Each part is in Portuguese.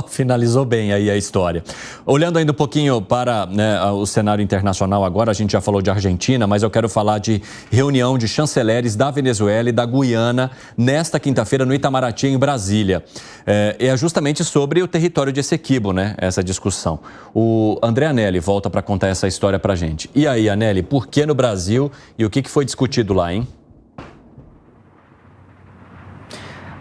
Finalizou bem aí a história. Olhando ainda um pouquinho para o cenário internacional agora, a gente já falou de Argentina, mas eu quero falar de reunião de chanceleres da Venezuela e da Guiana nesta quinta-feira no Itamaraty, em Brasília. É justamente sobre o território de Essequibo, né? Essa discussão. O André Anelli volta para contar essa história para a gente. E aí, Anelli, por que no Brasil e o que foi discutido lá, hein?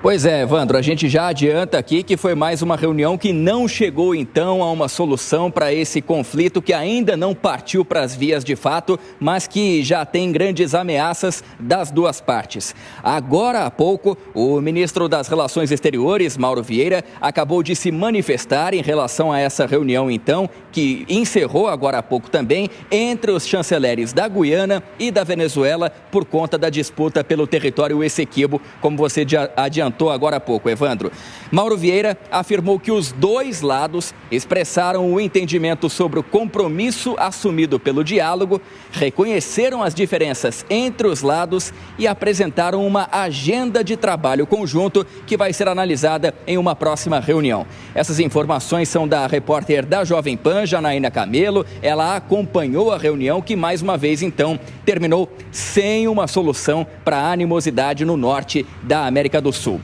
Pois é, Evandro, a gente já adianta aqui que foi mais uma reunião que não chegou então a uma solução para esse conflito que ainda não partiu para as vias de fato, mas que já tem grandes ameaças das duas partes. Agora há pouco, o ministro das Relações Exteriores, Mauro Vieira, acabou de se manifestar em relação a essa reunião então, que encerrou agora há pouco também, entre os chanceleres da Guiana e da Venezuela por conta da disputa pelo território Essequibo, como você adiantou agora há pouco, Evandro. Mauro Vieira afirmou que os dois lados expressaram o entendimento sobre o compromisso assumido pelo diálogo, reconheceram as diferenças entre os lados e apresentaram uma agenda de trabalho conjunto que vai ser analisada em uma próxima reunião. Essas informações são da repórter da Jovem Pan, Janaína Camelo. Ela acompanhou a reunião que, mais uma vez, então, terminou sem uma solução para a animosidade no norte da América do Sul.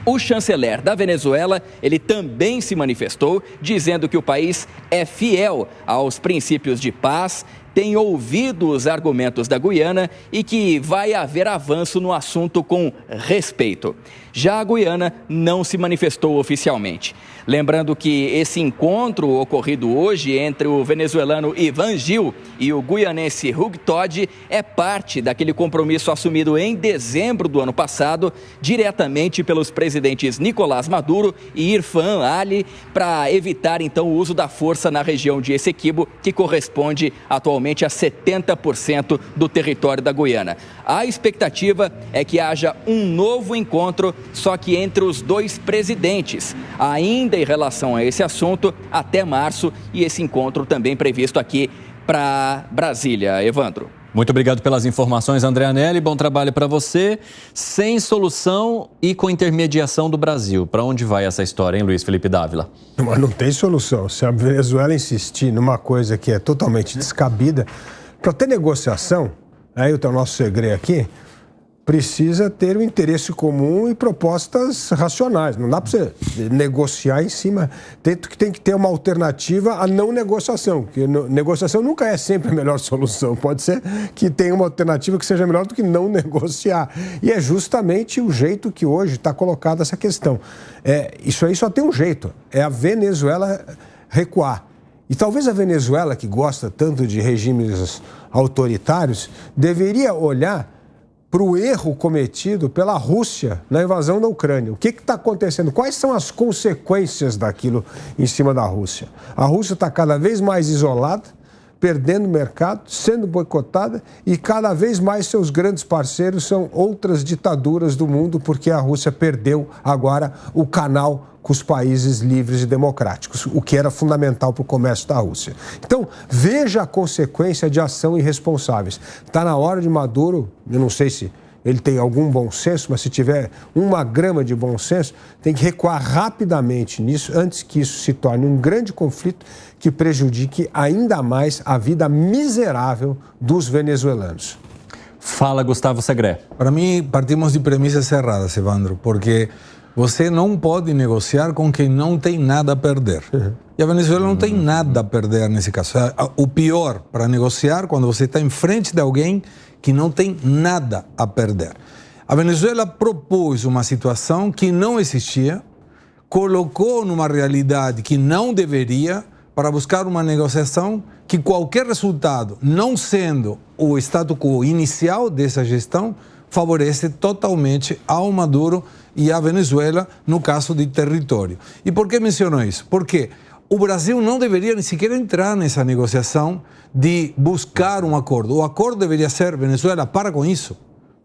O chanceler da Venezuela, ele também se manifestou, dizendo que o país é fiel aos princípios de paz, tem ouvido os argumentos da Guiana e que vai haver avanço no assunto com respeito. Já a Guiana não se manifestou oficialmente. Lembrando que esse encontro ocorrido hoje entre o venezuelano Ivan Gil e o guianense Hugo Todd é parte daquele compromisso assumido em dezembro do ano passado, diretamente pelos presidentes Nicolás Maduro e Irfan Ali, para evitar então o uso da força na região de Essequibo, que corresponde atualmente a 70% do território da Guiana. A expectativa é que haja um novo encontro, só que entre os dois presidentes, ainda em relação a esse assunto, até março, e esse encontro também previsto aqui para Brasília. Evandro. Muito obrigado pelas informações, André Anelli. Bom trabalho para você. Sem solução e com intermediação do Brasil. Para onde vai essa história, hein, Luiz Felipe Dávila? Mas não tem solução. Se a Venezuela insistir numa coisa que é totalmente descabida, para ter negociação, aí o nosso segredo aqui, precisa ter um interesse comum e propostas racionais. Não dá para você negociar em cima. Tem que ter uma alternativa à não negociação, porque negociação nunca é sempre a melhor solução. Pode ser que tenha uma alternativa que seja melhor do que não negociar. E é justamente o jeito que hoje está colocada essa questão. Isso aí só tem um jeito, é a Venezuela recuar. E talvez a Venezuela, que gosta tanto de regimes autoritários, deveria olhar para o erro cometido pela Rússia na invasão da Ucrânia. O que está acontecendo? Quais são as consequências daquilo em cima da Rússia? A Rússia está cada vez mais isolada, perdendo mercado, sendo boicotada, e cada vez mais seus grandes parceiros são outras ditaduras do mundo, porque a Rússia perdeu agora o canal com os países livres e democráticos, o que era fundamental para o comércio da Rússia. Então, veja a consequência de ação irresponsáveis. Está na hora de Maduro, eu não sei se ele tem algum bom senso, mas se tiver uma grama de bom senso, tem que recuar rapidamente nisso, antes que isso se torne um grande conflito que prejudique ainda mais a vida miserável dos venezuelanos. Fala, Gustavo Segré. Para mim, partimos de premissas erradas, Evandro, porque você não pode negociar com quem não tem nada a perder. E a Venezuela não tem nada a perder nesse caso. O pior para negociar quando você está em frente de alguém que não tem nada a perder. A Venezuela propôs uma situação que não existia, colocou numa realidade que não deveria, para buscar uma negociação que qualquer resultado, não sendo o status quo inicial dessa gestão, favorece totalmente ao Maduro e à Venezuela no caso de território. E por que menciono isso? Porque o Brasil não deveria nem sequer entrar nessa negociação de buscar um acordo. O acordo deveria ser: Venezuela, para com isso.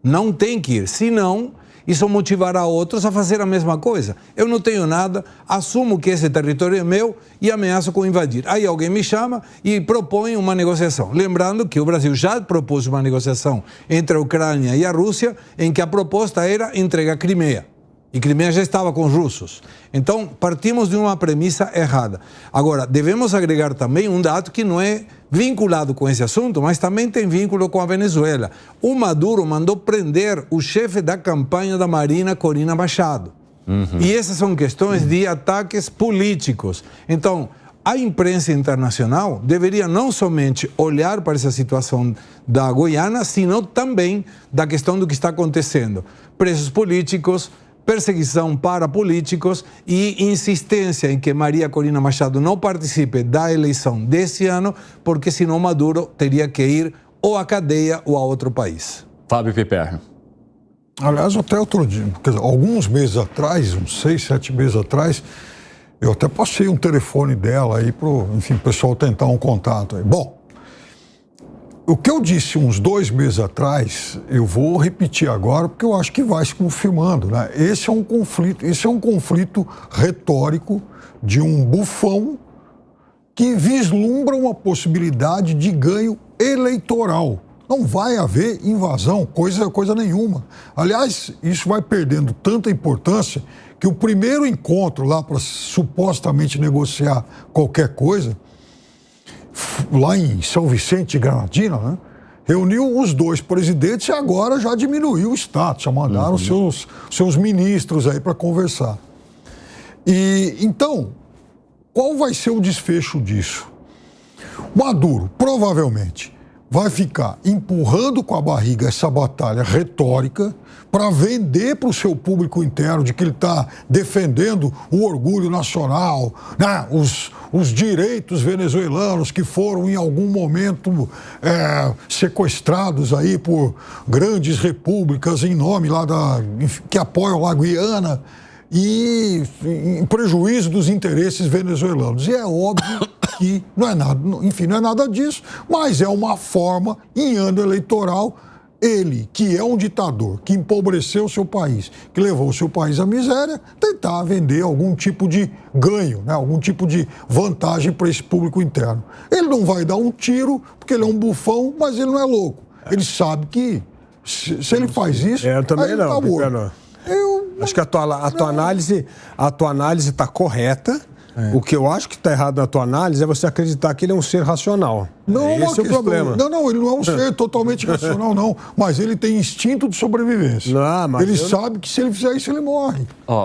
Não tem que ir. Senão, isso motivará outros a fazer a mesma coisa. Eu não tenho nada, assumo que esse território é meu e ameaço com invadir. Aí alguém me chama e propõe uma negociação. Lembrando que o Brasil já propôs uma negociação entre a Ucrânia e a Rússia, em que a proposta era entregar a Crimeia. E Crimeia já estava com os russos. Então, partimos de uma premissa errada. Agora, devemos agregar também um dado que não é vinculado com esse assunto, mas também tem vínculo com a Venezuela. O Maduro mandou prender o chefe da campanha da Marina, Corina Machado. E essas são questões de ataques políticos. Então, a imprensa internacional deveria não somente olhar para essa situação da Guiana, sino também da questão do que está acontecendo. Presos políticos, perseguição para políticos e insistência em que Maria Corina Machado não participe da eleição desse ano, porque senão Maduro teria que ir ou à cadeia ou a outro país. Fábio Piperno. Aliás, até outro dia, quer dizer, alguns meses atrás, uns 6, 7 meses atrás, eu até passei um telefone dela aí para o pessoal tentar um contato aí. Bom, o que eu disse uns 2 meses atrás, eu vou repetir agora, porque eu acho que vai se confirmando, né? Esse é um conflito retórico de um bufão que vislumbra uma possibilidade de ganho eleitoral. Não vai haver invasão, coisa nenhuma. Aliás, isso vai perdendo tanta importância que o primeiro encontro lá para supostamente negociar qualquer coisa, lá em São Vicente de Granadina, né, reuniu os 2 presidentes e agora já diminuiu o status, já mandaram seus ministros aí para conversar. E então, qual vai ser o desfecho disso? Maduro, provavelmente, vai ficar empurrando com a barriga essa batalha retórica para vender para o seu público interno de que ele está defendendo o orgulho nacional, né? Os direitos venezuelanos que foram em algum momento sequestrados aí por grandes repúblicas em nome lá que apoiam a Guiana e em prejuízo dos interesses venezuelanos. E é óbvio que não é nada, enfim, não é nada disso, mas é uma forma, em ano eleitoral, ele, que é um ditador, que empobreceu o seu país, que levou o seu país à miséria, tentar vender algum tipo de ganho, né? Algum tipo de vantagem para esse público interno. Ele não vai dar um tiro, porque ele é um bufão, mas ele não é louco. Ele sabe que, se ele faz isso, eu também aí não, ele tá morto. Acho que a tua análise está correta. O que eu acho que está errado na tua análise é você acreditar que ele é um ser racional. Não, esse é o problema. Não, ele não é um ser totalmente racional, não. Mas ele tem instinto de sobrevivência. Não, mas ele sabe que se ele fizer isso, ele morre.